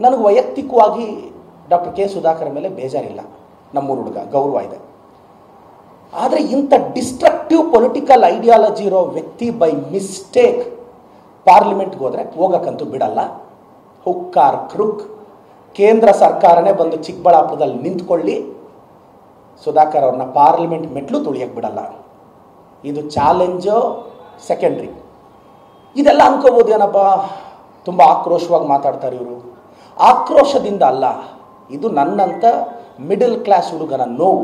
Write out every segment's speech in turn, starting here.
ನನಗೆ ವೈಯಕ್ತಿಕವಾಗಿ doctor K Sudhakar ಮೇಲೆ ಬೇಜಾರಿಲ್ಲ, ನಮ್ಮೂರು ಹುಡುಗ, ಗೌರವ ಇದೆ. ಆದರೆ ಇಂಥ ಡಿಸ್ಟ್ರಕ್ಟಿವ್ ಪೊಲಿಟಿಕಲ್ ಐಡಿಯಾಲಜಿ ಇರೋ ವ್ಯಕ್ತಿ ಬೈ ಮಿಸ್ಟೇಕ್ ಪಾರ್ಲಿಮೆಂಟ್ಗೆ ಹೋದರೆ ಹೋಗಕ್ಕಂತೂ ಬಿಡಲ್ಲ. ಹುಕ್ಕಾರ್ ಕ್ರುಕ್ ಕೇಂದ್ರ ಸರ್ಕಾರನೇ ಬಂದು ಚಿಕ್ಕಬಳ್ಳಾಪುರದಲ್ಲಿ ನಿಂತ್ಕೊಳ್ಳಿ, ಸುಧಾಕರ್ ಅವ್ರನ್ನ ಪಾರ್ಲಿಮೆಂಟ್ ಮೆಟ್ಲು ತುಳಿಯಕ್ಕೆ ಬಿಡಲ್ಲ. ಇದು ಚಾಲೆಂಜು ಸೆಕೆಂಡ್ರಿ. ಇದೆಲ್ಲ ಅನ್ಕೋಬೋದು, ಏನಪ್ಪ ತುಂಬ ಆಕ್ರೋಶವಾಗಿ ಮಾತಾಡ್ತಾರೆ ಇವರು. ಆಕ್ರೋಶದಿಂದ ಅಲ್ಲ, ಇದು ನನ್ನಂಥ ಮಿಡಲ್ ಕ್ಲಾಸ್ ಹುಡುಗನ ನೋವು.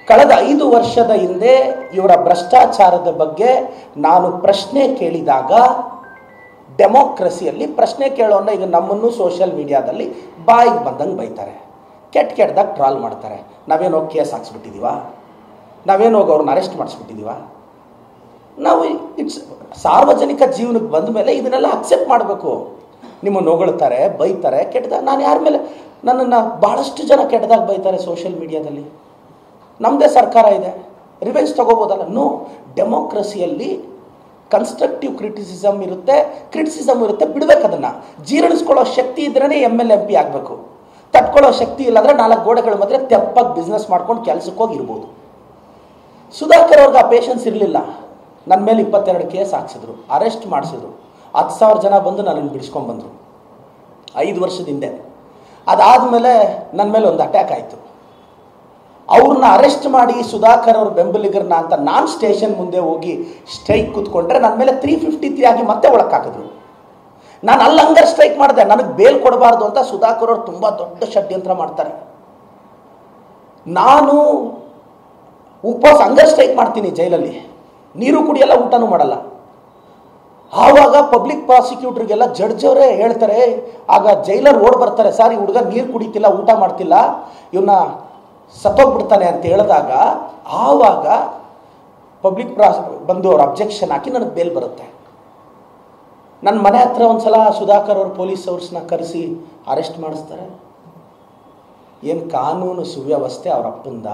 ಕಳೆದ 5 ವರ್ಷದ ಹಿಂದೆ ಇವರ ಭ್ರಷ್ಟಾಚಾರದ ಬಗ್ಗೆ ನಾನು ಪ್ರಶ್ನೆ ಕೇಳಿದಾಗ, ಡೆಮೋಕ್ರಸಿಯಲ್ಲಿ ಪ್ರಶ್ನೆ ಕೇಳೋಣ, ಈಗ ನಮ್ಮನ್ನು ಸೋಷಿಯಲ್ ಮೀಡಿಯಾದಲ್ಲಿ ಬಾಯಿಗೆ ಬಂದಂಗೆ ಬೈತಾರೆ, ಕೆಟ್ಟದಾಗ ಟ್ರಾಲ್ ಮಾಡ್ತಾರೆ. ನಾವೇನು ಹೋಗಿ ಕೇಸ್ ಹಾಕ್ಸ್ಬಿಟ್ಟಿದ್ದೀವ? ನಾವೇನು ಹೋಗಿ ಅವ್ರನ್ನ ಅರೆಸ್ಟ್ ಮಾಡಿಸ್ಬಿಟ್ಟಿದ್ದೀವ? ನಾವು ಇಟ್ಸ್ ಸಾರ್ವಜನಿಕ ಜೀವನಕ್ಕೆ ಬಂದ ಮೇಲೆ ಇದನ್ನೆಲ್ಲ ಅಕ್ಸೆಪ್ಟ್ ಮಾಡಬೇಕು. ನಿಮ್ಮನ್ನು ಹೊಗಳ್ತಾರೆ, ಬೈತಾರೆ, ಕೆಟ್ಟದಾಗ. ನಾನು ಯಾರ ಮೇಲೆ, ನನ್ನನ್ನು ಭಾಳಷ್ಟು ಜನ ಕೆಟ್ಟದಾಗ ಬೈತಾರೆ ಸೋಷಿಯಲ್ ಮೀಡಿಯಾದಲ್ಲಿ. ನಮ್ಮದೇ ಸರ್ಕಾರ ಇದೆ, ರಿವೆಂಜ್ ತಗೋಬೋದಲ್ಲ? ನೋ. ಡೆಮೋಕ್ರಸಿಯಲ್ಲಿ ಕನ್ಸ್ಟ್ರಕ್ಟಿವ್ ಕ್ರಿಟಿಸಿಸಮ್ ಇರುತ್ತೆ, ಬಿಡಬೇಕು. ಅದನ್ನು ಜೀರ್ಣಿಸ್ಕೊಳ್ಳೋ ಶಕ್ತಿ ಇದ್ರೇ MLMP ಆಗಬೇಕು. ತಟ್ಕೊಳ್ಳೋ ಶಕ್ತಿ ಇಲ್ಲಾಂದರೆ 4 ಗೋಡೆಗಳ ಮಧ್ಯೆ ತೆಪ್ಪಾಗಿ ಬಿಸ್ನೆಸ್ ಮಾಡ್ಕೊಂಡು ಕೆಲಸಕ್ಕೆ ಹೋಗಿರ್ಬೋದು. ಸುಧಾಕರ್ ಅವ್ರಿಗೆ ಆ ಪೇಷನ್ಸ್ ಇರಲಿಲ್ಲ. ನನ್ನ ಮೇಲೆ 22 ಕೇಸ್ ಹಾಕ್ಸಿದ್ರು, ಅರೆಸ್ಟ್ ಮಾಡಿಸಿದ್ರು, 10,000 ಜನ ಬಂದು ನನ್ನನ್ನು ಬಿಡಿಸ್ಕೊಂಡ್ಬಂದರು 5 ವರ್ಷದ ಹಿಂದೆ. ಅದಾದಮೇಲೆ ನನ್ನ ಮೇಲೆ ಒಂದು ಅಟ್ಯಾಕ್ ಆಯಿತು. ಅವ್ರನ್ನ ಅರೆಸ್ಟ್ ಮಾಡಿ ಸುಧಾಕರ್ ಅವ್ರ ಬೆಂಬಲಿಗರನ್ನ ಅಂತ ನಾನು ಸ್ಟೇಷನ್ ಮುಂದೆ ಹೋಗಿ ಸ್ಟ್ರೈಕ್ ಕೂತ್ಕೊಂಡ್ರೆ ನನ್ನ ಮೇಲೆ 353 ಆಗಿ ಮತ್ತೆ ಒಳಕ್ಕೆ ಹಾಕಿದ್ರು. ನಾನು ಅಲ್ಲಿ ಹಂಗರ್ ಸ್ಟ್ರೈಕ್ ಮಾಡಿದೆ, ನನಗೆ ಬೇಲ್ ಕೊಡಬಾರ್ದು ಅಂತ. ಸುಧಾಕರ್ ಅವರು ತುಂಬ ದೊಡ್ಡ ಷಡ್ಯಂತ್ರ ಮಾಡ್ತಾರೆ. ನಾನು ಉಪವಾಸ ಹಂಗರ್ ಸ್ಟ್ರೈಕ್ ಮಾಡ್ತೀನಿ ಜೈಲಲ್ಲಿ, ನೀರು ಕುಡಿಯಲ್ಲ, ಊಟನೂ ಮಾಡಲ್ಲ. ಆವಾಗ ಪಬ್ಲಿಕ್ ಪ್ರಾಸಿಕ್ಯೂಟರ್ಗೆಲ್ಲ ಜಡ್ಜ್ ಅವರೇ ಹೇಳ್ತಾರೆ, ಆಗ ಜೈಲರ್ ಓಡ್ ಬರ್ತಾರೆ, ಸರ್ ಈ ಹುಡುಗ ನೀರು ಕುಡಿತಿಲ್ಲ, ಊಟ ಮಾಡ್ತಿಲ್ಲ, ಇವನ್ನ ಸತ್ತೋಗ್ಬಿಡ್ತಾನೆ ಅಂತ ಹೇಳಿದಾಗ, ಆವಾಗ ಪಬ್ಲಿಕ್ ಬಂದು ಅವ್ರ ಅಬ್ಜೆಕ್ಷನ್ ಹಾಕಿ ನನಗೆ ಬೇಲ್ ಬರುತ್ತೆ. ನನ್ನ ಮನೆ ಹತ್ರ ಒಂದ್ಸಲ ಸುಧಾಕರ್ ಅವ್ರ ಪೊಲೀಸ್ ಅವ್ರನ್ನ ಕರೆಸಿ ಅರೆಸ್ಟ್ ಮಾಡಿಸ್ತಾರೆ. ಏನು ಕಾನೂನು ಸುವ್ಯವಸ್ಥೆ ಅವ್ರ ಅಪ್ಪಂದ?